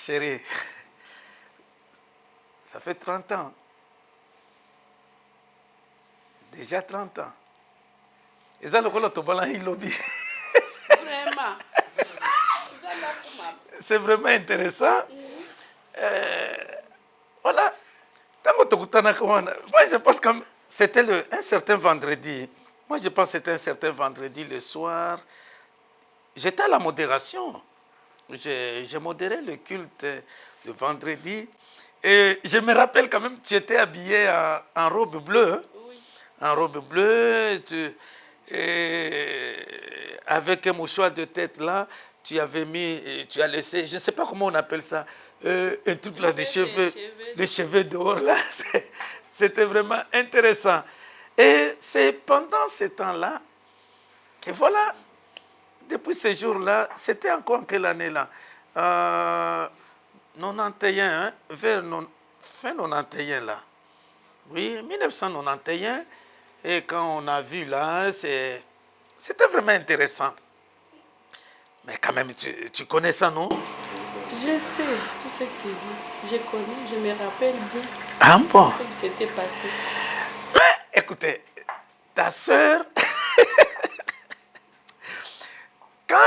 Chérie, ça fait 30 ans. Déjà 30 ans. Et ça, le lobby. Vraiment. C'est vraiment intéressant. Voilà. Moi, je pense que c'était un certain vendredi. Moi, je pense que c'était un certain vendredi le soir. J'étais à la modération. J'ai modéré le culte le vendredi. Et je me rappelle quand même, tu étais habillé en robe bleue. Oui. En robe bleue. Avec un mouchoir de tête là, tu avais mis, tu as laissé, je ne sais pas comment on appelle ça, un truc là de cheveux, les cheveux dehors là. C'était vraiment intéressant. Et c'est pendant ce temps-là que voilà, depuis ce jour-là, c'était encore en quelle année là 91, hein, vers fin 91 là. Oui, 1991. Et quand on a vu là, c'était vraiment intéressant. Mais quand même, tu connais ça, non? Je sais tout ce que tu dis. Je connais, je me rappelle bien. Ah bon? Ce qui s'était passé. Mais écoutez, ta soeur, quand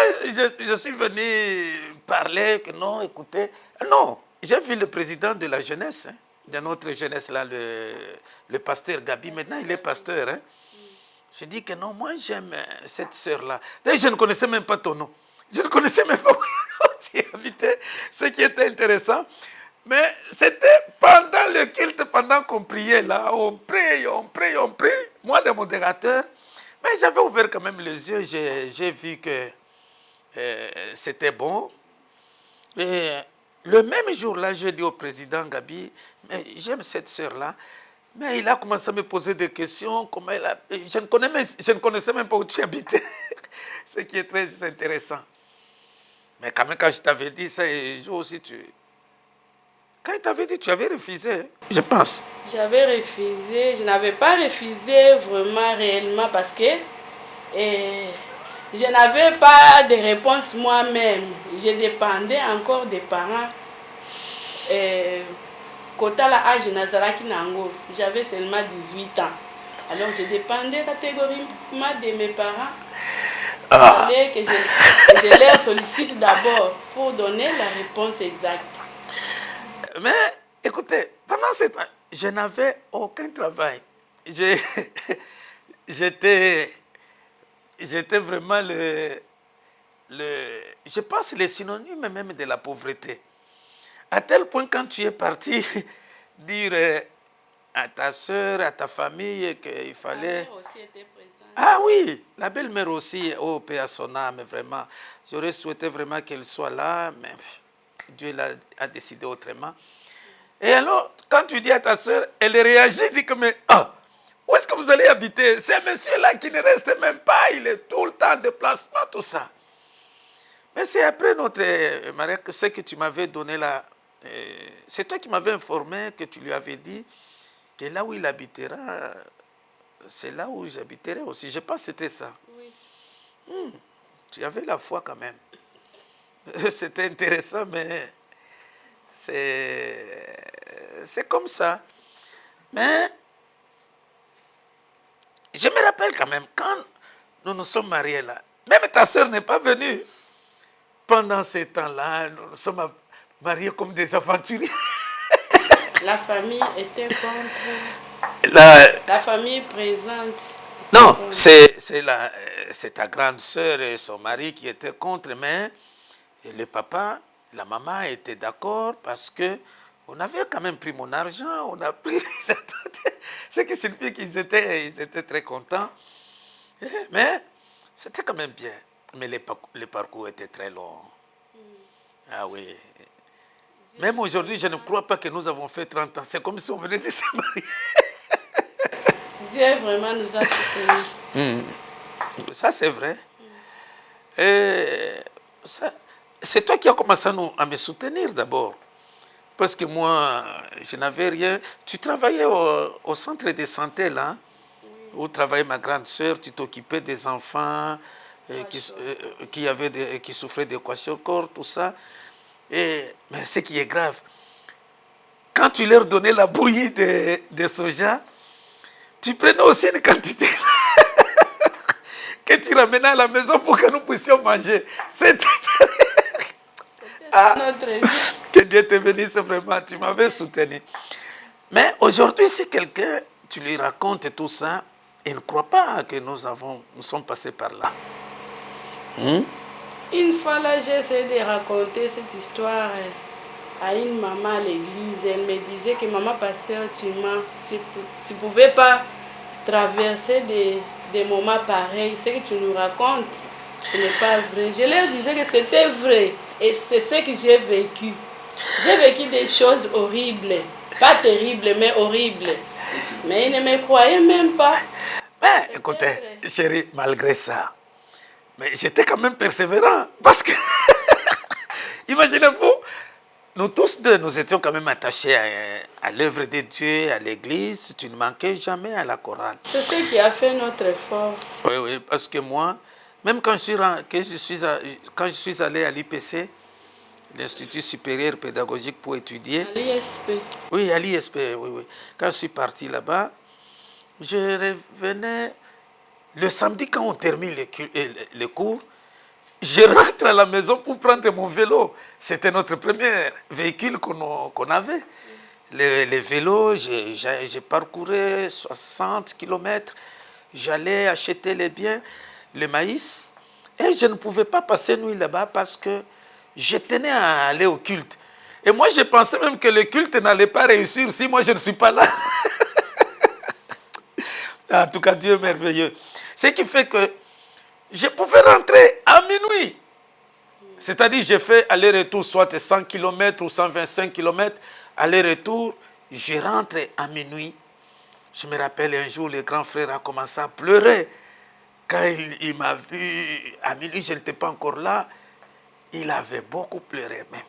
je suis venu parler, que non, écoutez, non, j'ai vu le président de la jeunesse, hein, de notre jeunesse là, le pasteur Gabi, maintenant il est pasteur. Hein. Je dis que non, moi j'aime cette sœur-là. D'ailleurs, je ne connaissais même pas ton nom. Je ne connaissais même pas où tu habitais, ce qui était intéressant. Mais c'était pendant le culte, pendant qu'on priait là, on prie, on prie, on prie. Moi, le modérateur, mais j'avais ouvert quand même les yeux, j'ai vu que c'était bon. Et le même jour-là, j'ai dit au président Gabi, mais j'aime cette sœur-là. Mais il a commencé à me poser des questions. Comment je ne connaissais même pas où tu habitais. Ce qui est très intéressant. Mais quand même, quand je t'avais dit ça, et je aussi, quand il t'avait dit, tu avais refusé, je pense. J'avais refusé. Je n'avais pas refusé vraiment, réellement, parce que je n'avais pas de réponse moi-même. Je dépendais encore des parents. Kota la âge nazalaki nango, j'avais seulement 18 ans. Alors je dépendais catégoriquement de mes parents. Il fallait que je les sollicite d'abord pour donner la réponse exacte. Mais écoutez, pendant ce temps, je n'avais aucun travail. J'étais vraiment je pense les synonymes même de la pauvreté. À tel point, quand tu es parti dire à ta soeur, à ta famille qu'il fallait... La mère aussi était présente. Ah oui, la belle-mère aussi, oh, paix à son âme, vraiment. J'aurais souhaité vraiment qu'elle soit là, mais Dieu a décidé autrement. Et alors, quand tu dis à ta soeur, elle réagit, dit que, mais, où est-ce que vous allez habiter? C'est monsieur-là qui ne reste même pas, il est tout le temps en déplacement, tout ça. Mais c'est après notre mariage que ce que tu m'avais donné là, c'est toi qui m'avais informé que tu lui avais dit que là où il habitera, c'est là où j'habiterai aussi. Je pense que c'était ça. Oui. Tu avais la foi quand même. C'était intéressant, mais c'est comme ça. Mais je me rappelle quand même, quand nous nous sommes mariés là, même ta soeur n'est pas venue. Pendant ces temps-là, nous sommes mariés comme des aventuriers. La famille était contre. La famille présente. Non, c'est ta grande sœur et son mari qui étaient contre, mais le papa, la maman étaient d'accord parce que on avait quand même pris mon argent, on a pris ce qui signifie qu'ils étaient très contents. Mais c'était quand même bien. Mais le parcours était très long. Ah oui. Même aujourd'hui, je ne crois pas que nous avons fait 30 ans. C'est comme si on venait de se marier. Dieu vraiment nous a soutenus. Ça, c'est vrai. C'est toi qui as commencé à me soutenir d'abord. Parce que moi, je n'avais rien. Tu travaillais au centre de santé, là, où travaillait ma grande sœur. Tu t'occupais des enfants qui souffraient d'équation corps, tout ça. Mais ce qui est grave, quand tu leur donnais la bouillie de soja, tu prenais aussi une quantité que tu ramenais à la maison pour que nous puissions manger. C'était notre vie. que Dieu te bénisse vraiment, tu m'avais soutenu. Mais aujourd'hui, si quelqu'un, tu lui racontes tout ça, il ne croit pas que nous sommes passés par là. Une fois là, j'ai essayé de raconter cette histoire à une maman à l'église. Elle me disait que maman pasteur, tu ne pouvais pas traverser des moments pareils. Ce que tu nous racontes, ce n'est pas vrai. Je leur disais que c'était vrai. Et c'est ce que j'ai vécu. J'ai vécu des choses horribles. Pas terribles, mais horribles. Mais ils ne me croyaient même pas. Mais écoutez, chérie, malgré ça, mais j'étais quand même persévérant. Parce que, imaginez-vous, nous tous deux, nous étions quand même attachés à l'œuvre de Dieu, à l'église. Tu ne manquais jamais à la chorale. C'est ce qui a fait notre force. Oui, oui, parce que moi, même quand je suis allé à l'IPC, l'Institut supérieur pédagogique pour étudier. À l'ISP. Oui, à l'ISP, oui, oui. Quand je suis parti là-bas, je revenais le samedi quand on termine les cours. Je rentre à la maison pour prendre mon vélo. C'était notre premier véhicule qu'on avait. Les vélos, j'ai parcouru 60 km. J'allais acheter les biens, le maïs. Et je ne pouvais pas passer nuit là-bas parce que je tenais à aller au culte. Et moi, je pensais même que le culte n'allait pas réussir si moi, je ne suis pas là. En tout cas, Dieu est merveilleux. Ce qui fait que je pouvais rentrer à minuit. C'est-à-dire, j'ai fait aller-retour, soit 100 km ou 125 km. Aller-retour, je rentre à minuit. Je me rappelle un jour, le grand frère a commencé à pleurer. Quand il m'a vu à minuit, je n'étais pas encore là. Il avait beaucoup pleuré même.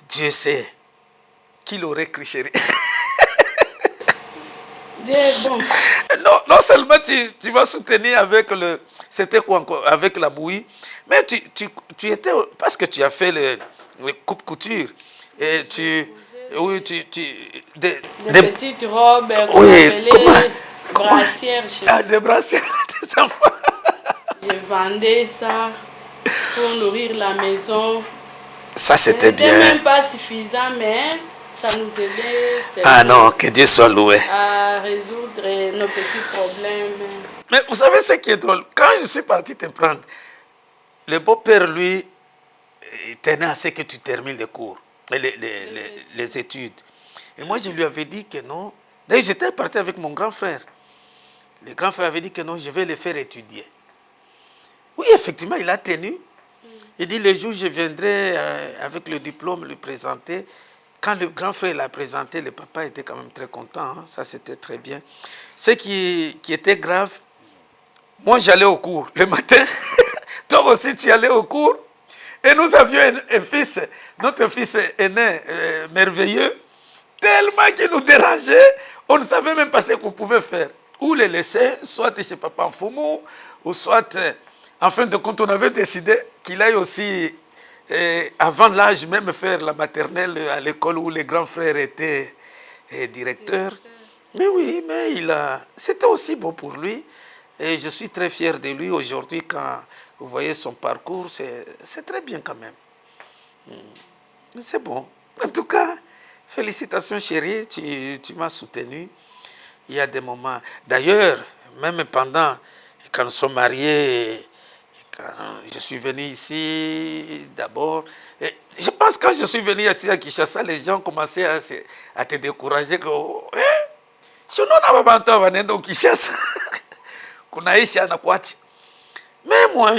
Dieu sait qu'il aurait cru, chérie. Dieu est bon. Non seulement tu m'as soutenu avec c'était quoi encore, avec la bouillie, mais tu étais, parce que tu as fait le coupe-couture. Et oui, des petites robes, oui, brassières. Des brassières des enfants. Je vendais ça pour nourrir la maison. Ça, c'était bien. Ce n'était même pas suffisant, mais ça nous aidait. Ah non, que Dieu soit loué. À résoudre nos petits problèmes. Mais vous savez ce qui est drôle? Quand je suis parti te prendre, le beau-père, lui, il tenait à ce que tu termines les cours, les études. Et moi, je lui avais dit que non. D'ailleurs, j'étais parti avec mon grand frère. Le grand frère avait dit que non, je vais le faire étudier. Oui, effectivement, il a tenu. Il dit, le jour où je viendrai avec le diplôme le présenter. Quand le grand frère l'a présenté, le papa était quand même très content. Hein? Ça, c'était très bien. Ce qui était grave, moi, j'allais au cours le matin. Toi aussi, tu allais au cours. Et nous avions un fils, notre fils aîné, merveilleux, tellement qu'il nous dérangeait, on ne savait même pas ce qu'on pouvait faire. Ou les laisser, soit chez papa en Foumou, ou soit, en fin de compte, on avait décidé qu'il aille aussi, avant l'âge, même faire la maternelle à l'école où les grands frères étaient directeurs. Mais oui, mais c'était aussi beau pour lui. Et je suis très fier de lui aujourd'hui quand vous voyez son parcours. C'est très bien quand même. C'est bon. En tout cas, félicitations chérie, tu m'as soutenu. Il y a des moments. D'ailleurs, même quand nous sommes mariés, quand je suis venu ici d'abord, je pense que quand je suis venu ici à Kinshasa, les gens commençaient à te décourager. Si on n'a pas besoin de Kinshasa. Mais moi,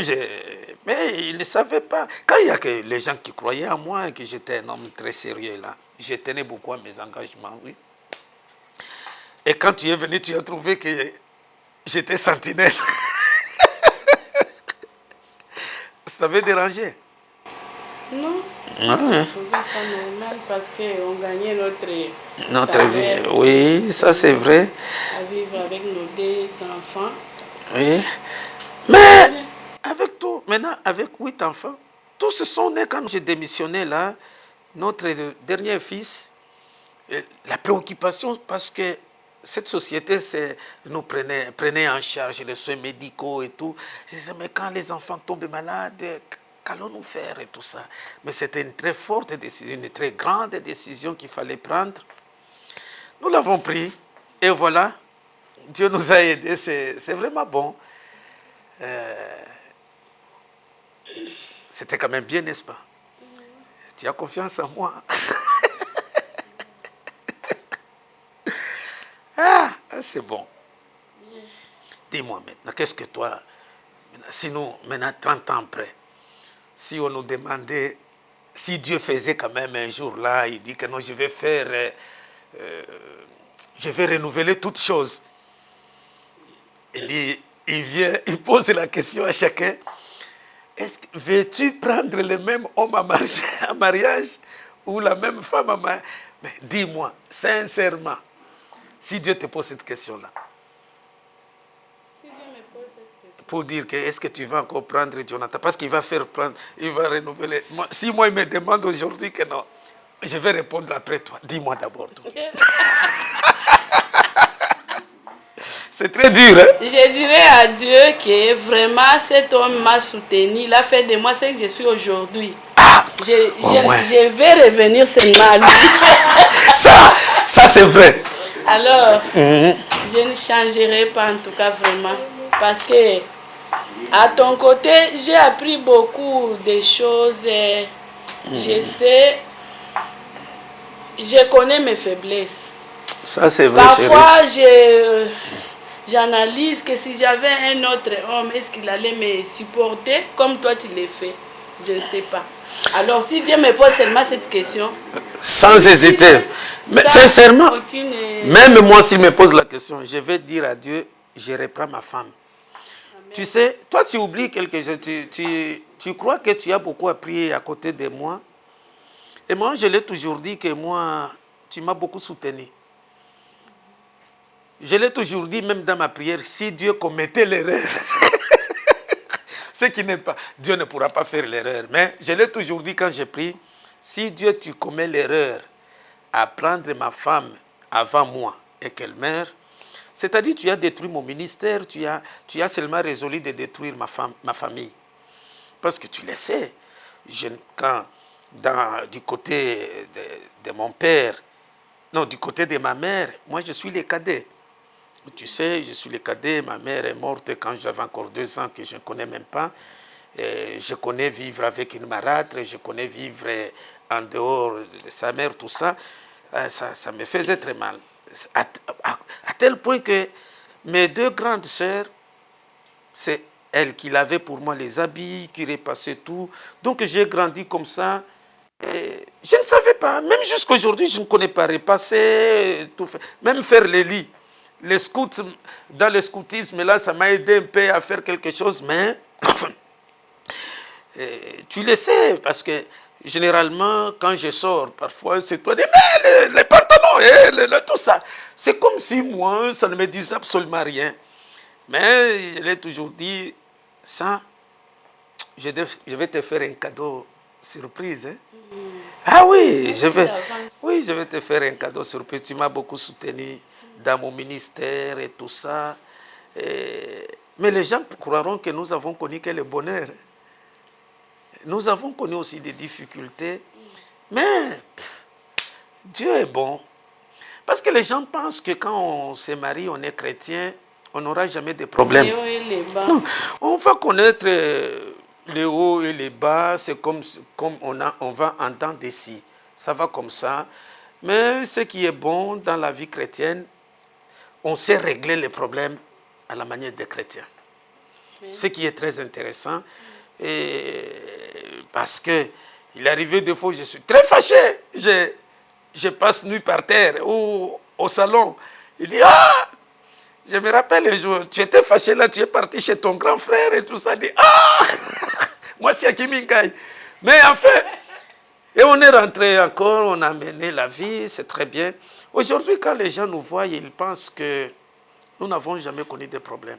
mais ils ne savaient pas. Quand il y a que les gens qui croyaient en moi et que j'étais un homme très sérieux là, je tenais beaucoup à mes engagements, oui. Et quand tu es venu, tu as trouvé que j'étais sentinelle. Ça t'avait dérangé? Non. Ah, Je trouvais ça normal parce qu'on gagnait notre vie. Oui, ça c'est vrai. À vivre avec nos deux enfants. Oui. Mais avec tout, maintenant, avec 8 enfants, tous se sont nés quand j'ai démissionné là. Notre dernier fils, la préoccupation, parce que cette société nous prenait en charge les soins médicaux et tout. Je disais, mais quand les enfants tombent malades, qu'allons-nous faire et tout ça? Mais c'était une très forte décision, une très grande décision qu'il fallait prendre. Nous l'avons pris et voilà, Dieu nous a aidés, c'est vraiment bon. C'était quand même bien, n'est-ce pas? Tu as confiance en moi. Ah, c'est bon. Dis-moi maintenant, qu'est-ce que toi, si nous, maintenant 30 ans après, si on nous demandait, si Dieu faisait quand même un jour là, il dit que non, je vais faire, je vais renouveler toutes choses. Il vient, il pose la question à chacun, veux-tu prendre le même homme à mariage ou la même femme à mariage? Mais dis-moi, sincèrement, si Dieu te pose cette question-là, Si Dieu me pose cette question. pour dire que est-ce que tu vas encore prendre Jonathan, parce qu'il va faire prendre, il va renouveler. Si moi il me demande aujourd'hui que non, je vais répondre après toi. Dis-moi d'abord. C'est très dur, hein? Je dirais à Dieu que vraiment cet homme m'a soutenu. Il a fait de moi ce que je suis aujourd'hui. Ah, je vais revenir seulement à lui. ça c'est vrai. Alors, je ne changerai pas en tout cas vraiment. Parce que à ton côté, j'ai appris beaucoup de choses. Je sais, je connais mes faiblesses. Ça c'est vrai, Parfois, j'analyse que si j'avais un autre homme, est-ce qu'il allait me supporter comme toi tu l'as fait? Je ne sais pas. Alors, si Dieu me pose seulement cette question... Sans hésiter. Mais sincèrement, même moi s'il me pose la question, je vais dire à Dieu, je reprends ma femme. Amen. Tu sais, toi tu oublies quelque chose, tu crois que tu as beaucoup appris à côté de moi. Et moi, je l'ai toujours dit que moi, tu m'as beaucoup soutenu. Je l'ai toujours dit, même dans ma prière, si Dieu commettait l'erreur, ce qui n'est pas, Dieu ne pourra pas faire l'erreur. Mais je l'ai toujours dit quand j'ai prie, si Dieu, tu commets l'erreur à prendre ma femme avant moi et qu'elle meure, c'est-à-dire tu as détruit mon ministère, tu as seulement résolu de détruire ma famille. Parce que tu le sais, quand du côté de mon père, non, du côté de ma mère, moi je suis le cadet. Tu sais, je suis le cadet, ma mère est morte quand j'avais encore 2 ans, que je ne connais même pas. Et je connais vivre avec une marâtre, je connais vivre en dehors de sa mère, tout ça. Ça me faisait très mal. À tel point que mes 2 grandes sœurs, c'est elles qui lavaient pour moi les habits, qui repassaient tout. Donc j'ai grandi comme ça. Et je ne savais pas, même jusqu'à aujourd'hui, je ne connais pas repasser, tout faire, même faire les lits. Les scouts, dans le scoutisme, là, ça m'a aidé un peu à faire quelque chose, mais tu le sais, parce que généralement, quand je sors, parfois, c'est toi, mais les pantalons, tout ça. C'est comme si moi, ça ne me disait absolument rien. Mais je l'ai toujours dit, ça, je vais te faire un cadeau surprise. Hein? Ah oui, je vais te faire un cadeau surprise. Tu m'as beaucoup soutenu dans mon ministère et tout ça. Mais les gens croiront que nous avons connu que le bonheur. Nous avons connu aussi des difficultés. Mais Dieu est bon. Parce que les gens pensent que quand on se marie, on est chrétien, on n'aura jamais de problème. Les hauts et les bas. Non, on va connaître les hauts et les bas, c'est comme on va en dents de scie. Ça va comme ça. Mais ce qui est bon dans la vie chrétienne, on sait régler les problèmes à la manière des chrétiens. Oui. Ce qui est très intéressant. Et parce que il est arrivé des fois où je suis très fâché. Je passe nuit par terre ou au salon. Il dit, ah, je me rappelle un jour, tu étais fâché là, tu es parti chez ton grand frère et tout ça. Il dit, ah, moi c'est Akiminkai. Mais en fait, et on est rentré encore, on a mené la vie, c'est très bien. Aujourd'hui, quand les gens nous voient, ils pensent que nous n'avons jamais connu de problèmes.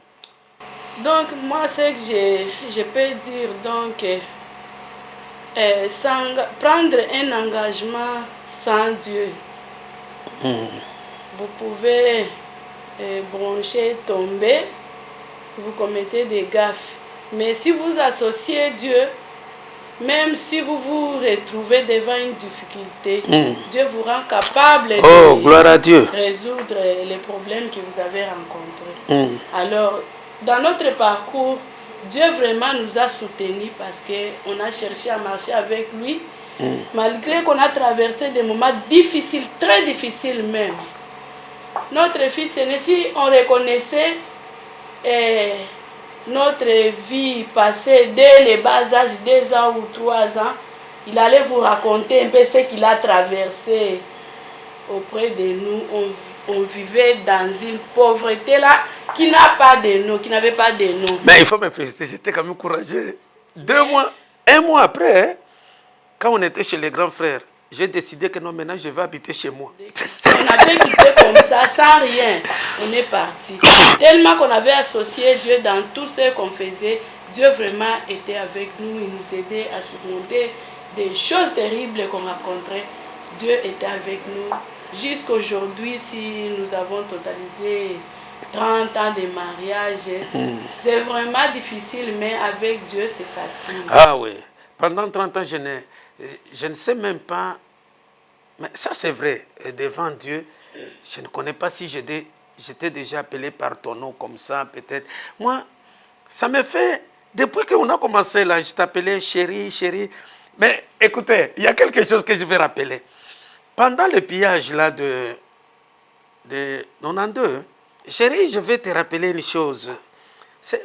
Donc, moi, ce que je peux dire, donc, prendre un engagement sans Dieu. Vous pouvez broncher, tomber, vous commettez des gaffes. Mais si vous associez Dieu, même si vous vous retrouvez devant une difficulté, Dieu vous rend capable de résoudre les problèmes que vous avez rencontrés. Alors, dans notre parcours, Dieu vraiment nous a soutenus parce qu'on a cherché à marcher avec lui, malgré qu'on a traversé des moments difficiles, très difficiles même. Notre fils aîné, si on reconnaissait notre vie passée dès les bas âges, 2 ans ou 3 ans, il allait vous raconter un peu ce qu'il a traversé auprès de nous. On vivait dans une pauvreté là qui n'a pas de nom, qui n'avait pas de nom. Mais il faut me féliciter, j'étais quand même courageux. 2 mois, 1 mois après, hein, quand on était chez les grands frères, j'ai décidé que non, maintenant je vais habiter chez moi. On avait quitté comme ça, sans rien. On est parti. Tellement qu'on avait associé Dieu dans tout ce qu'on faisait, Dieu vraiment était avec nous, il nous aidait à surmonter des choses terribles qu'on rencontrait. Dieu était avec nous. Jusqu'aujourd'hui, si nous avons totalisé 30 ans de mariage, c'est vraiment difficile, mais avec Dieu, c'est facile. Ah oui. Pendant 30 ans, je ne sais même pas, mais ça c'est vrai, devant Dieu, je ne connais pas si j'étais déjà appelé par ton nom comme ça, peut-être. Moi, ça me fait, depuis qu'on a commencé là, je t'appelais chérie, chérie. Mais écoutez, il y a quelque chose que je vais rappeler. Pendant le pillage là de 92, chérie, je vais te rappeler une chose.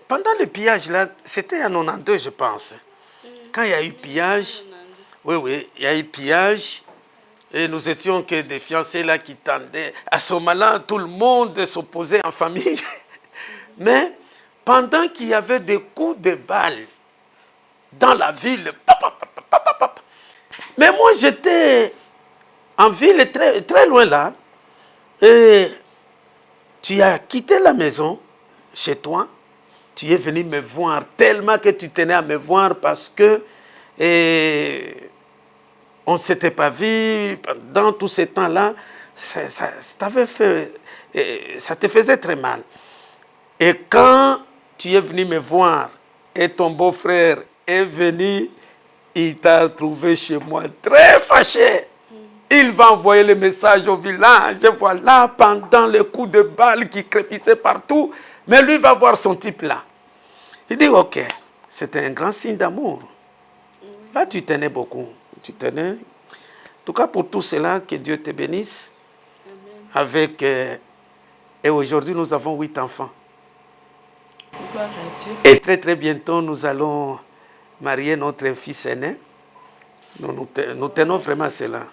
Pendant le pillage là, c'était en 92, je pense. Quand il y a eu pillage, oui, il y a eu pillage, et nous étions que des fiancés là qui tendaient. À ce moment-là, tout le monde s'opposait en famille. Mais pendant qu'il y avait des coups de balles dans la ville, mais moi j'étais en ville très, très loin là, et tu as quitté la maison chez toi. Tu es venu me voir tellement que tu tenais à me voir parce que on ne s'était pas vu pendant tout ce temps-là. Ça te faisait très mal. Et quand tu es venu me voir et ton beau-frère est venu, il t'a trouvé chez moi très fâché. Il va envoyer le message au village. Voilà, pendant le coup de balle qui crépissait partout, mais lui va voir son type là. Il dit, ok, c'était un grand signe d'amour. Là, tu tenais beaucoup. Tu tenais. En tout cas, pour tout cela, que Dieu te bénisse. Amen. Et aujourd'hui, nous avons 8 enfants. Gloire à Dieu. Et très, très bientôt, nous allons marier notre fils aîné. Nous tenons vraiment à cela.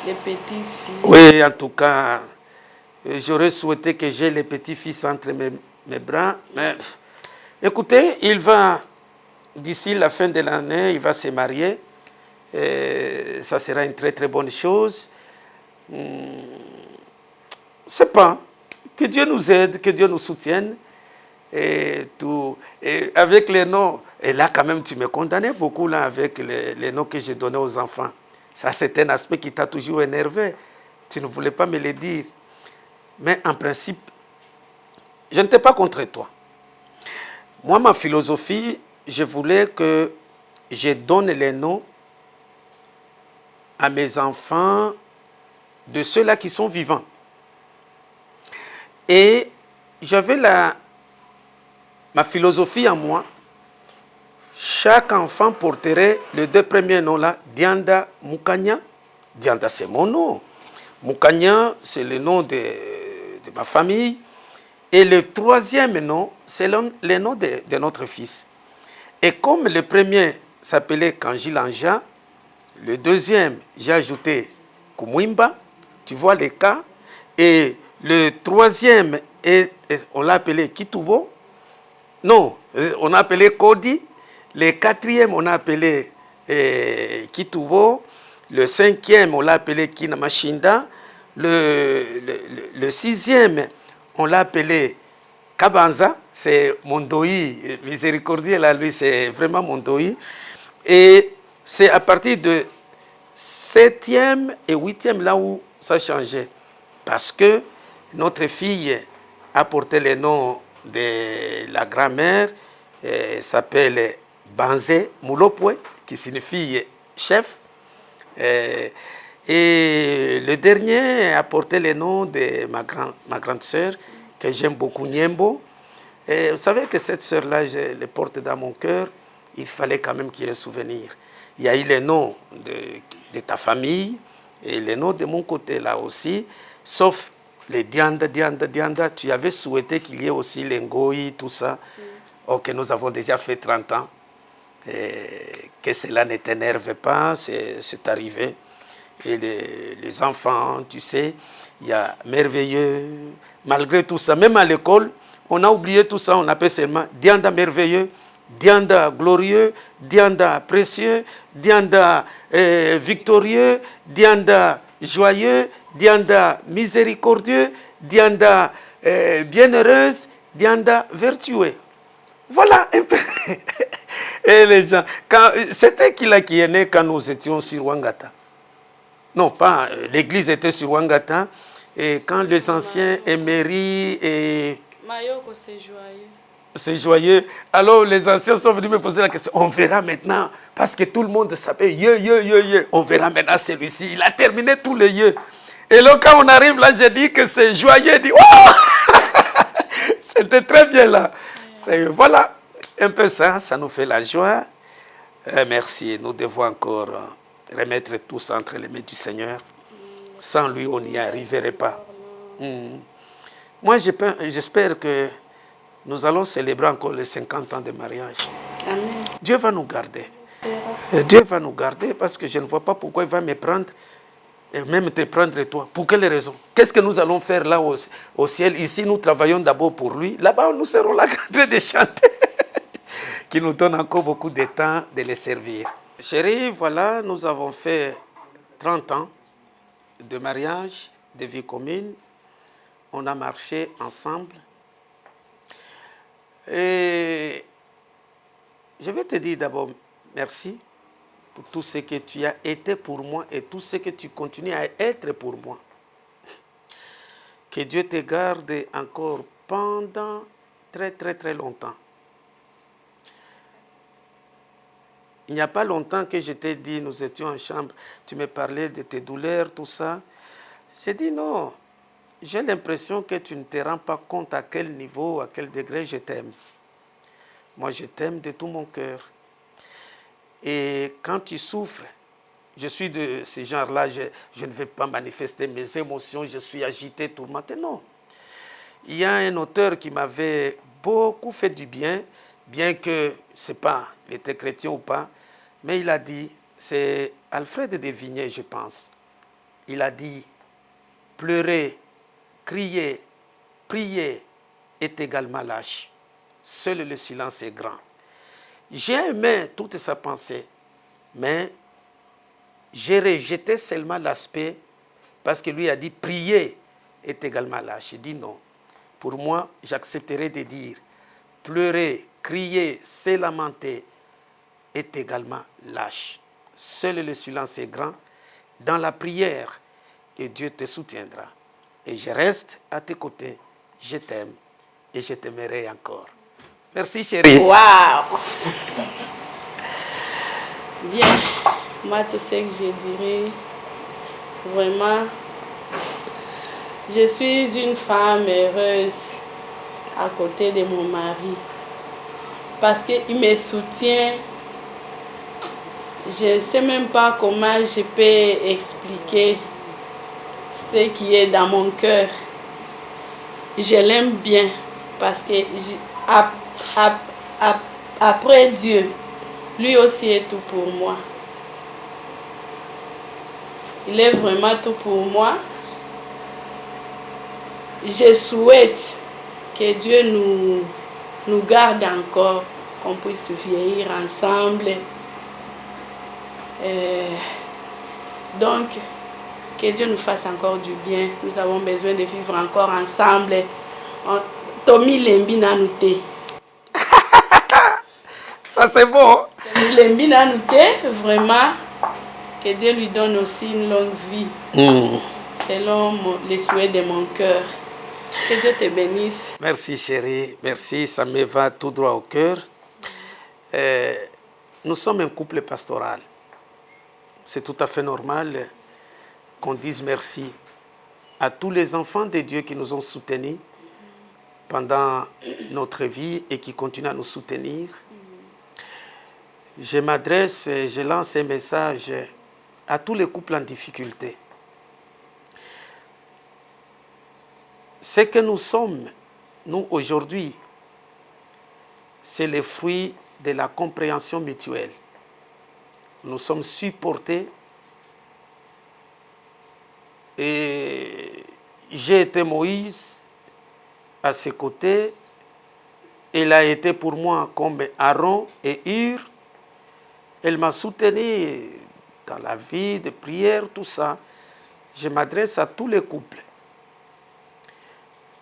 Les petits-fils. Oui, en tout cas, j'aurais souhaité que j'ai les petits-fils entre mes bras. Mais écoutez, il va, d'ici la fin de l'année, il va se marier. Et ça sera une très très bonne chose. C'est pas. Que Dieu nous aide, que Dieu nous soutienne. Et avec les noms, et là quand même tu me condamnais beaucoup là avec les noms que j'ai donnés aux enfants. Ça c'est un aspect qui t'a toujours énervé. Tu ne voulais pas me le dire. Mais en principe, je n'étais pas contre toi. Moi, ma philosophie, je voulais que je donne les noms à mes enfants de ceux-là qui sont vivants. Et j'avais ma philosophie en moi. Chaque enfant porterait les 2 premiers noms là, Dianda Mukanya. Dianda, c'est mon nom. Mukanya, c'est le nom de ma famille. Et le 3e nom, c'est le nom de notre fils. Et comme le premier s'appelait Kanjilanja, le 2e, j'ai ajouté Kumwimba, tu vois les cas. Et le 3e, on l'a appelé Kitubo. Non, on a appelé Kodi. Le 4e, on a appelé Kitubo. Le 5e, on l'a appelé Kinamashinda. Le 6e, on l'a appelé Kabanza. C'est Mondoi. Miséricordieux, là, lui, c'est vraiment Mondoi. Et C'est à partir de 7e et 8e là où ça changeait. Parce que notre fille a porté le nom de la grand-mère, s'appelle Banzé Moulopoué, qui signifie chef. Et le dernier a porté le nom de ma grande sœur, que j'aime beaucoup, Niembo. Et vous savez que cette sœur-là, je le porte dans mon cœur. Il fallait quand même qu'il y ait un souvenir. Il y a eu les noms de ta famille et les noms de mon côté là aussi, sauf les Dianda. Tu avais souhaité qu'il y ait aussi les Ngoï, tout ça. Ok, nous avons déjà fait 30 ans. Et que cela ne t'énerve pas, c'est arrivé. Et les enfants, tu sais, il y a merveilleux, malgré tout ça, même à l'école, on a oublié tout ça, on appelle seulement Dianda merveilleux, Dianda glorieux, Dianda précieux, Dianda victorieux, Dianda joyeux, Dianda miséricordieux, Dianda bienheureuse, Dianda vertueux. Voilà un peu. Et les gens, c'était qui là qui est né quand nous étions sur Wangata? Non, pas, l'église était sur Wangata, et quand les anciens émérits et... Mayoko, c'est joyeux. C'est joyeux. Alors les anciens sont venus me poser la question. On verra maintenant, parce que tout le monde s'appelle Ye. On verra maintenant celui-ci. Il a terminé tous les Ye. Et là, quand on arrive là, j'ai dit que c'est joyeux. Il dit, oh c'était très bien là. Voilà, un peu ça, ça nous fait la joie. Merci. Nous devons encore remettre tous entre les mains du Seigneur. Sans lui, on n'y arriverait pas. Moi, j'espère que nous allons célébrer encore les 50 ans de mariage. Amen. Dieu va nous garder. Dieu va nous garder parce que je ne vois pas pourquoi il va me prendre et même te prendre toi. Pour quelle raison? Qu'est-ce que nous allons faire là au ciel? Ici, nous travaillons d'abord pour lui. Là-bas, nous serons là en train de chanter. Qui nous donne encore beaucoup de temps de les servir. Chérie, voilà, nous avons fait 30 ans de mariage, de vie commune. On a marché ensemble. Et je vais te dire d'abord merci pour tout ce que tu as été pour moi et tout ce que tu continues à être pour moi. Que Dieu te garde encore pendant très longtemps. Il n'y a pas longtemps que je t'ai dit, nous étions en chambre, tu me parlais de tes douleurs, tout ça. J'ai dit non. J'ai l'impression que tu ne te rends pas compte à quel niveau, à quel degré je t'aime. Moi, je t'aime de tout mon cœur. Et quand tu souffres, je suis de ce genre-là, je ne vais pas manifester mes émotions, je suis agité, tourmenté. Non. Il y a un auteur qui m'avait beaucoup fait du bien, bien que, je ne sais pas, il était chrétien ou pas, mais il a dit, c'est Alfred de Vigny, je pense. Il a dit, pleurer, crier, prier est également lâche. Seul le silence est grand. J'ai aimé toute sa pensée, mais j'ai rejeté seulement l'aspect parce que lui a dit prier est également lâche. J'ai dit non. Pour moi, j'accepterai de dire pleurer, crier, se lamenter est également lâche. Seul le silence est grand. Dans la prière, et Dieu te soutiendra. Et je reste à tes côtés. Je t'aime et je t'aimerai encore. Merci chérie. Waouh. Bien, moi tout ce que je dirais, vraiment, je suis une femme heureuse à côté de mon mari. Parce qu'il me soutient. Je ne sais même pas comment je peux expliquer ce qui est dans mon cœur. Je l'aime bien parce que après Dieu, lui aussi est tout pour moi. Il est vraiment tout pour moi. Je souhaite que Dieu nous garde encore, qu'on puisse vieillir ensemble. Donc, que Dieu nous fasse encore du bien. Nous avons besoin de vivre encore ensemble. Tommy Lembi Nanoute. Ça, c'est bon. Vraiment, que Dieu lui donne aussi une longue vie. Selon les souhaits de mon cœur. Que Dieu te bénisse. Merci chérie, merci, ça me va tout droit au cœur. Nous sommes un couple pastoral. C'est tout à fait normal qu'on dise merci à tous les enfants de Dieu qui nous ont soutenus pendant notre vie et qui continuent à nous soutenir. Je m'adresse, je lance un message à tous les couples en difficulté. Ce que nous sommes, nous, aujourd'hui, c'est le fruit de la compréhension mutuelle. Nous sommes supportés et j'ai été Moïse à ses côtés. Elle a été pour moi comme Aaron et Hur. Elle m'a soutenu dans la vie de prière, tout ça. Je m'adresse à tous les couples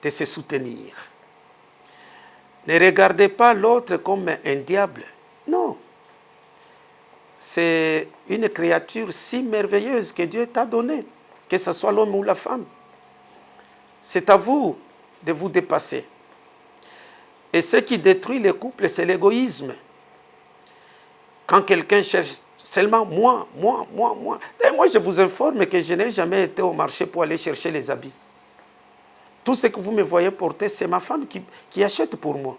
de se soutenir. Ne regardez pas l'autre comme un diable. Non. C'est une créature si merveilleuse que Dieu t'a donnée, que ce soit l'homme ou la femme. C'est à vous de vous dépasser. Et ce qui détruit les couples, c'est l'égoïsme. Quand quelqu'un cherche seulement moi. Et moi, je vous informe que je n'ai jamais été au marché pour aller chercher les habits. Tout ce que vous me voyez porter, c'est ma femme qui achète pour moi.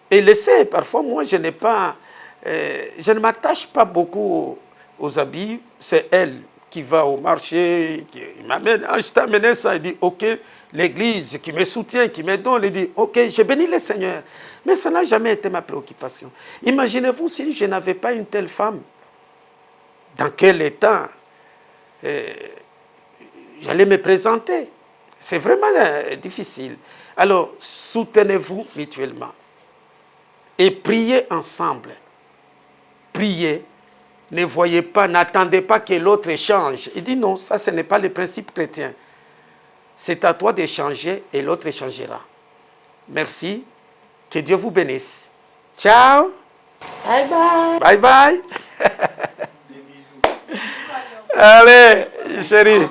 Et laissez, parfois, moi, je ne m'attache pas beaucoup aux habits. C'est elle qui va au marché, qui m'amène. Ah, je t'ai amené ça. Il dit, OK, l'église qui me soutient, qui me donne, il dit, OK, je bénis le Seigneur. Mais ça n'a jamais été ma préoccupation. Imaginez-vous si je n'avais pas une telle femme. Dans quel état j'allais me présenter? C'est vraiment difficile. Alors, soutenez-vous mutuellement. Et priez ensemble. Priez. Ne voyez pas, n'attendez pas que l'autre change. Il dit non, ça ce n'est pas le principe chrétien. C'est à toi de changer et l'autre changera. Merci. Que Dieu vous bénisse. Ciao. Bye bye. Bye bye. Allez, chérie.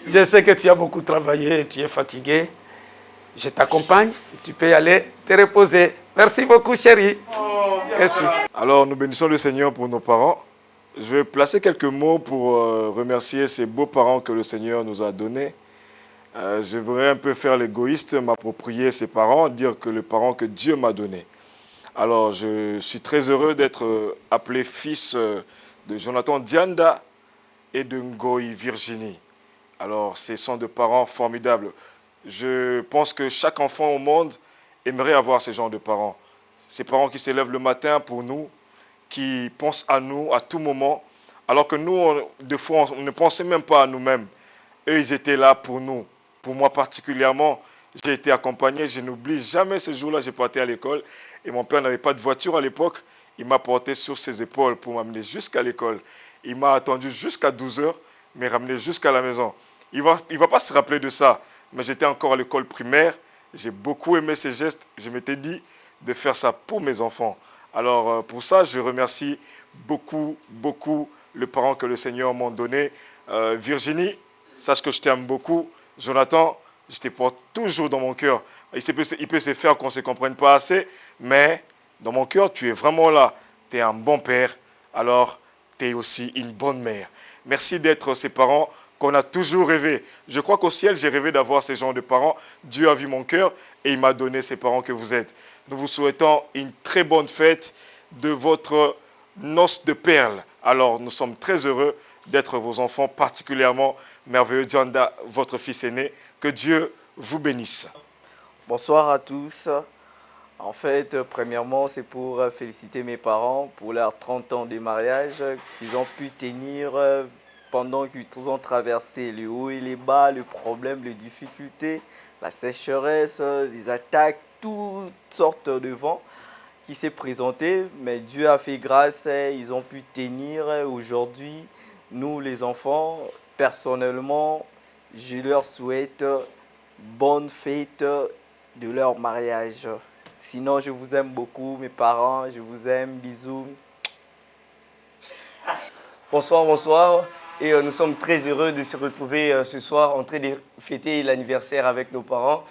Je sais que tu as beaucoup travaillé, tu es fatigué. Je t'accompagne. Tu peux y aller te reposer. Merci beaucoup, chérie. Merci. Alors, nous bénissons le Seigneur pour nos parents. Je vais placer quelques mots pour remercier ces beaux parents que le Seigneur nous a donnés. Je voudrais un peu faire l'égoïste, m'approprier ces parents, dire que le parent que Dieu m'a donné. Alors, je suis très heureux d'être appelé fils de Jonathan Dianda et de Ngoï Virginie. Alors, ce sont des parents formidables. Je pense que chaque enfant au monde aimerait avoir ce genre de parents. Ces parents qui se lèvent le matin pour nous, qui pensent à nous à tout moment, alors que nous, des fois, on ne pensait même pas à nous-mêmes. Eux, ils étaient là pour nous. Pour moi particulièrement, j'ai été accompagné. Je n'oublie jamais ce jour-là, j'ai parti à l'école. Et mon père n'avait pas de voiture à l'époque. Il m'a porté sur ses épaules pour m'amener jusqu'à l'école. Il m'a attendu jusqu'à 12 heures, m'a ramené jusqu'à la maison. Il ne va pas se rappeler de ça, mais j'étais encore à l'école primaire. J'ai beaucoup aimé ces gestes. Je m'étais dit de faire ça pour mes enfants. Alors, pour ça, je remercie beaucoup les parents que le Seigneur m'a donné. Virginie, sache que je t'aime beaucoup. Jonathan, je te porte toujours dans mon cœur. Il peut se faire qu'on ne se comprenne pas assez, mais dans mon cœur, tu es vraiment là. Tu es un bon père, alors tu es aussi une bonne mère. Merci d'être ces parents qu'on a toujours rêvé. Je crois qu'au ciel, j'ai rêvé d'avoir ces genre de parents. Dieu a vu mon cœur et il m'a donné ces parents que vous êtes. Nous vous souhaitons une très bonne fête de votre noce de perles. Alors, nous sommes très heureux d'être vos enfants, particulièrement merveilleux Dianda, votre fils aîné. Que Dieu vous bénisse. Bonsoir à tous. En fait, premièrement, c'est pour féliciter mes parents pour leurs 30 ans de mariage qu'ils ont pu tenir pendant qu'ils ont traversé les hauts et les bas, le problème, les difficultés, la sécheresse, les attaques, toutes sortes de vents qui s'est présenté. Mais Dieu a fait grâce, ils ont pu tenir. Aujourd'hui, nous les enfants, personnellement, je leur souhaite bonne fête de leur mariage. Sinon, je vous aime beaucoup, mes parents, je vous aime, bisous. Bonsoir, bonsoir. Et nous sommes très heureux de se retrouver ce soir en train de fêter l'anniversaire avec nos parents.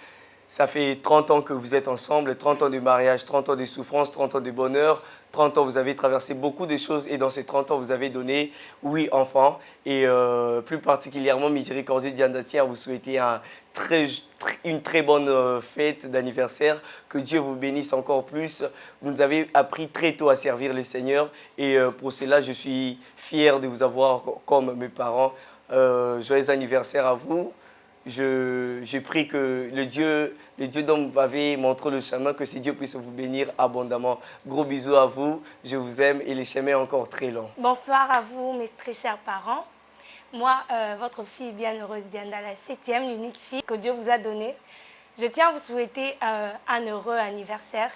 Ça fait 30 ans que vous êtes ensemble, 30 ans de mariage, 30 ans de souffrance, 30 ans de bonheur. 30 ans, vous avez traversé beaucoup de choses et dans ces 30 ans, vous avez donné 8 enfants. Et plus particulièrement, Miséricordieux Diandatia, vous souhaitez une très bonne fête d'anniversaire. Que Dieu vous bénisse encore plus. Vous nous avez appris très tôt à servir le Seigneur. Et pour cela, je suis fier de vous avoir comme mes parents. Joyeux anniversaire à vous. Je prie que le Dieu dont vous avez montré le chemin, que ce Dieu puisse vous bénir abondamment. Gros bisous à vous, je vous aime et le chemin est encore très long. Bonsoir à vous, mes très chers parents. Moi, votre fille bienheureuse Diana, la 7e, l'unique fille que Dieu vous a donnée. Je tiens à vous souhaiter un heureux anniversaire.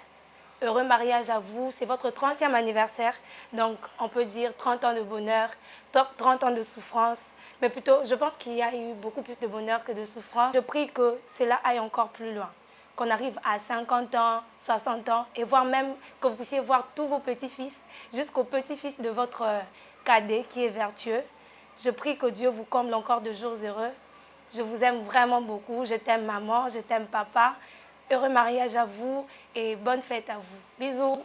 Heureux mariage à vous. C'est votre 30e anniversaire. Donc, on peut dire 30 ans de bonheur, 30 ans de souffrance. Mais plutôt, je pense qu'il y a eu beaucoup plus de bonheur que de souffrance. Je prie que cela aille encore plus loin. Qu'on arrive à 50 ans, 60 ans, et voire même que vous puissiez voir tous vos petits-fils, jusqu'au petit-fils de votre cadet qui est vertueux. Je prie que Dieu vous comble encore de jours heureux. Je vous aime vraiment beaucoup. Je t'aime maman, je t'aime papa. Heureux mariage à vous et bonne fête à vous. Bisous.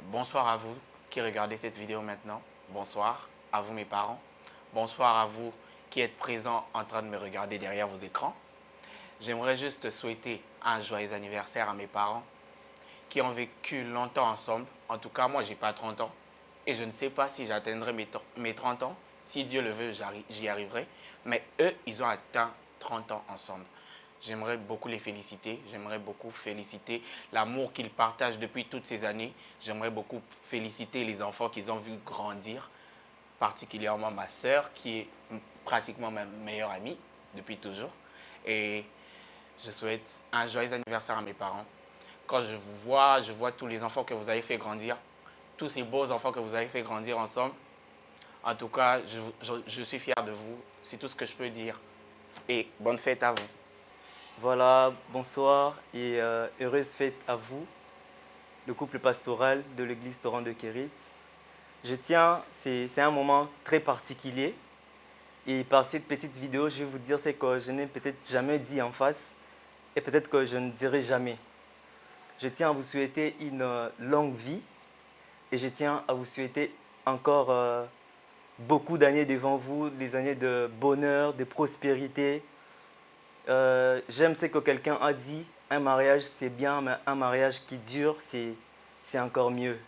Bonsoir à vous qui regardez cette vidéo maintenant. Bonsoir à vous mes parents. Bonsoir à vous qui êtes présents en train de me regarder derrière vos écrans. J'aimerais juste souhaiter un joyeux anniversaire à mes parents qui ont vécu longtemps ensemble. En tout cas, moi, je n'ai pas 30 ans et je ne sais pas si j'atteindrai mes 30 ans. Si Dieu le veut, j'y arriverai. Mais eux, ils ont atteint 30 ans ensemble. J'aimerais beaucoup les féliciter. J'aimerais beaucoup féliciter l'amour qu'ils partagent depuis toutes ces années. J'aimerais beaucoup féliciter les enfants qu'ils ont vus grandir. Particulièrement ma sœur, qui est pratiquement ma meilleure amie depuis toujours. Et je souhaite un joyeux anniversaire à mes parents. Quand je vois tous les enfants que vous avez fait grandir, tous ces beaux enfants que vous avez fait grandir ensemble. En tout cas, je suis fier de vous. C'est tout ce que je peux dire. Et bonne fête à vous. Voilà, bonsoir et heureuse fête à vous, le couple pastoral de l'église Torrent de Kérit. Je tiens, c'est un moment très particulier et par cette petite vidéo, je vais vous dire ce que je n'ai peut-être jamais dit en face et peut-être que je ne dirai jamais. Je tiens à vous souhaiter une longue vie et je tiens à vous souhaiter encore beaucoup d'années devant vous, des années de bonheur, de prospérité. J'aime ce que quelqu'un a dit, un mariage c'est bien, mais un mariage qui dure, c'est encore mieux.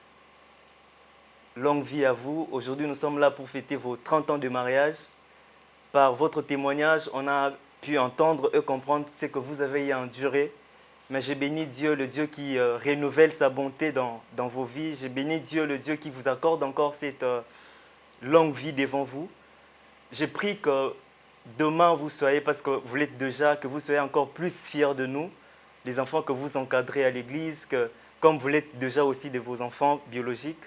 Longue vie à vous. Aujourd'hui, nous sommes là pour fêter vos 30 ans de mariage. Par votre témoignage, on a pu entendre et comprendre ce que vous avez enduré. Mais j'ai béni Dieu, le Dieu qui renouvelle sa bonté dans vos vies. J'ai béni Dieu, le Dieu qui vous accorde encore cette longue vie devant vous. J'ai pris que demain vous soyez, parce que vous l'êtes déjà, que vous soyez encore plus fiers de nous, les enfants que vous encadrez à l'église, comme vous l'êtes déjà aussi de vos enfants biologiques.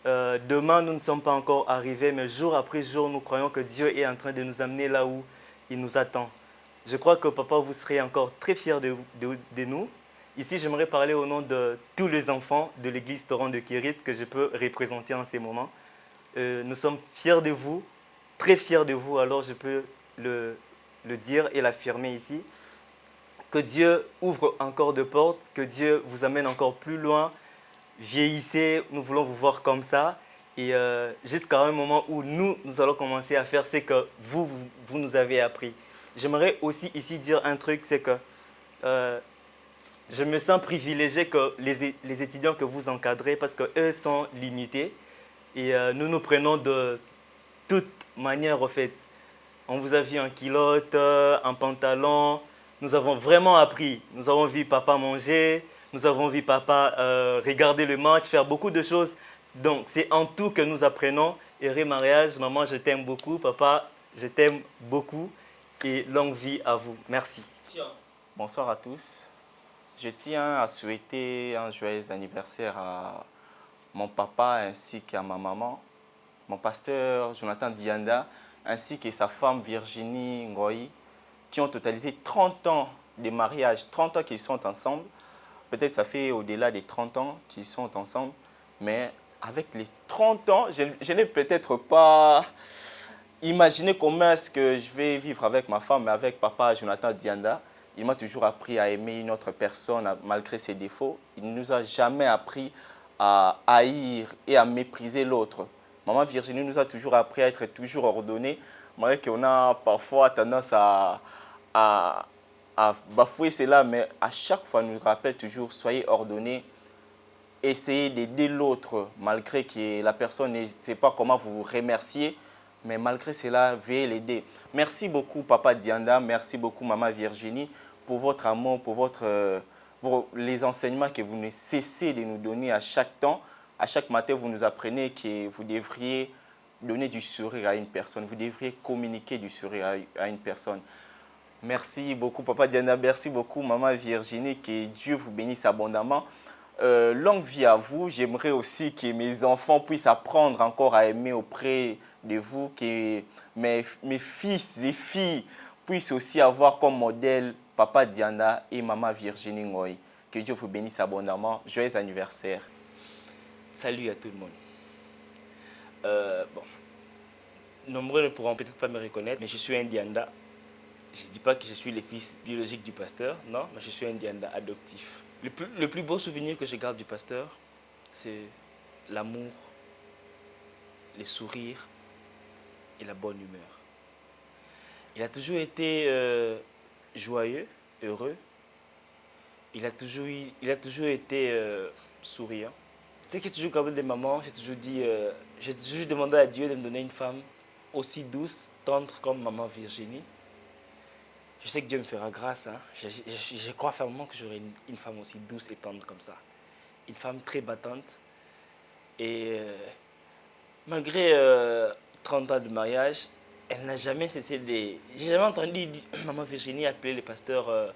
Demain, nous ne sommes pas encore arrivés, mais jour après jour, nous croyons que Dieu est en train de nous amener là où il nous attend. Je crois que papa, vous serez encore très fiers de nous. Ici, j'aimerais parler au nom de tous les enfants de l'église Torrent de Kérit que je peux représenter en ces moments. Nous sommes fiers de vous, très fiers de vous, alors je peux le dire et l'affirmer ici. Que Dieu ouvre encore de portes, que Dieu vous amène encore plus loin. Vieillissez, nous voulons vous voir comme ça. Et jusqu'à un moment où nous allons commencer à faire ce que vous nous avez appris. J'aimerais aussi ici dire un truc, c'est que je me sens privilégié que les étudiants que vous encadrez, parce qu'eux sont limités. Et nous nous prenons de toute manière, en fait. On vous a vu en culotte, en pantalon. Nous avons vraiment appris. Nous avons vu papa manger. Nous avons vu papa regarder le match, faire beaucoup de choses. Donc, c'est en tout que nous apprenons. Heureux mariage, maman, je t'aime beaucoup. Papa, je t'aime beaucoup. Et longue vie à vous. Merci. Bonsoir à tous. Je tiens à souhaiter un joyeux anniversaire à mon papa ainsi qu'à ma maman, mon pasteur Jonathan Dianda, ainsi que sa femme Virginie Ngoyi, qui ont totalisé 30 ans de mariage, 30 ans qu'ils sont ensemble. peut-être ça fait au-delà des 30 ans qu'ils sont ensemble, mais avec les 30 ans, je n'ai peut-être pas imaginé comment est-ce que je vais vivre avec ma femme, mais avec papa Jonathan Dianda. Il m'a toujours appris à aimer une autre personne malgré ses défauts. Il ne nous a jamais appris à haïr et à mépriser l'autre. Maman Virginie nous a toujours appris à être toujours ordonnée, malgré qu'on a parfois tendance à bafouer cela, mais à chaque fois, nous rappelle toujours, soyez ordonnés, essayez d'aider l'autre, malgré que la personne ne sait pas comment vous remercier, mais malgré cela, veuillez l'aider. Merci beaucoup, Papa Dianda, merci beaucoup, Maman Virginie, pour votre amour, pour les enseignements que vous ne cessez de nous donner à chaque temps. À chaque matin, vous nous apprenez que vous devriez donner du sourire à une personne, vous devriez communiquer du sourire à une personne. Merci beaucoup, Papa Dianda. Merci beaucoup, Maman Virginie. Que Dieu vous bénisse abondamment. Longue vie à vous. J'aimerais aussi que mes enfants puissent apprendre encore à aimer auprès de vous. Que mes fils et filles puissent aussi avoir comme modèle Papa Dianda et Maman Virginie Ngoy. Que Dieu vous bénisse abondamment. Joyeux anniversaire. Salut à tout le monde. Bon, nombreux ne pourront peut-être pas me reconnaître, mais je suis un Dianda. Je ne dis pas que je suis le fils biologique du pasteur, non, mais je suis un Dianda adoptif. Le plus beau souvenir que je garde du pasteur, c'est l'amour, les sourires et la bonne humeur. Il a toujours été joyeux, heureux. Il a toujours été souriant. Tu sais que j'ai toujours gardé des mamans, j'ai toujours demandé à Dieu de me donner une femme aussi douce, tendre comme Maman Virginie. Je sais que Dieu me fera grâce. Hein. Je crois fermement que j'aurai une femme aussi douce et tendre comme ça. Une femme très battante. Et malgré 30 ans de mariage, elle n'a jamais cessé de... J'ai jamais entendu Maman Virginie appeler le pasteur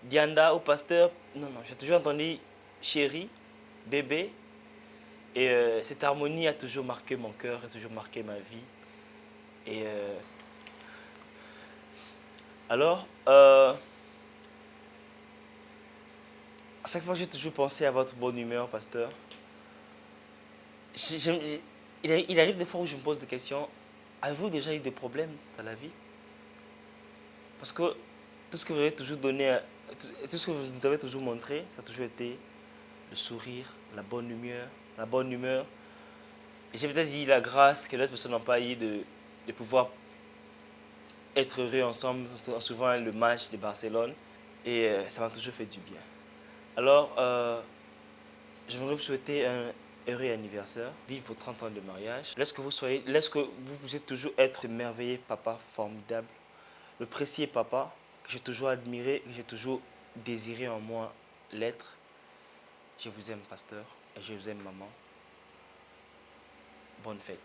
Dianda ou pasteur. Non, j'ai toujours entendu chérie, bébé. Et cette harmonie a toujours marqué mon cœur, a toujours marqué ma vie. Et... Alors, à chaque fois, j'ai toujours pensé à votre bonne humeur, pasteur. Il arrive des fois où je me pose des questions. Avez-vous déjà eu des problèmes dans la vie? Parce que tout ce que vous avez toujours donné, tout ce que vous nous avez toujours montré, ça a toujours été le sourire, la bonne humeur. Et j'ai peut-être dit la grâce que d'autres personnes n'ont pas eu de pouvoir être heureux ensemble, souvent le match de Barcelone, et ça m'a toujours fait du bien. Alors, j'aimerais vous souhaiter un heureux anniversaire, vive vos 30 ans de mariage. Laisse que vous puissiez toujours être le merveilleux papa formidable, le précieux papa que j'ai toujours admiré, que j'ai toujours désiré en moi l'être. Je vous aime, pasteur, et je vous aime, maman. Bonne fête.